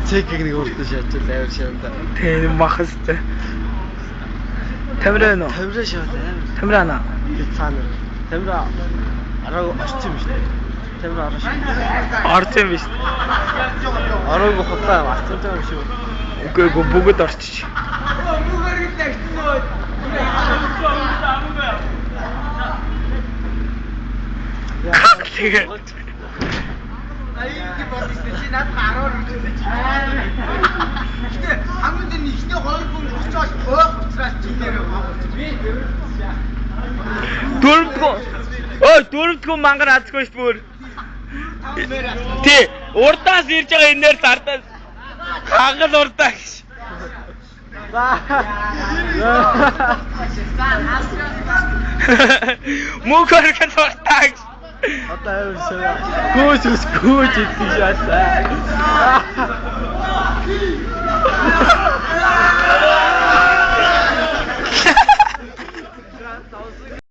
Цэгийг нэг өөртөө шаачил авир шаанда. Тийм махастай. Тамираа нөө. Тамираа шаад авир. Тамираа наа. Цаана. Тамираа араа орчих юм шүү дээ. Тамираа араа шүү. Орж юм биш. Ороогүй хутаа арцтай юм шүү. Үгүй бүгд орчих. Тэгээд аяг бодсон чи надад 10 үргэлжлүүлж байна. Гэтэ хамгийн дээр нэгний 2 хүн очиж өөх уцраас чи нэрээ гооч. Би дөрөвдгөө мангар азгүй ш бүр. Тий, урдаас ирж байгаа энээр зардаа хангал урдаа гэж. Мөхөр гэж урдаа гэж. Одоо авир шаа. Гөөж идэх шаасаа.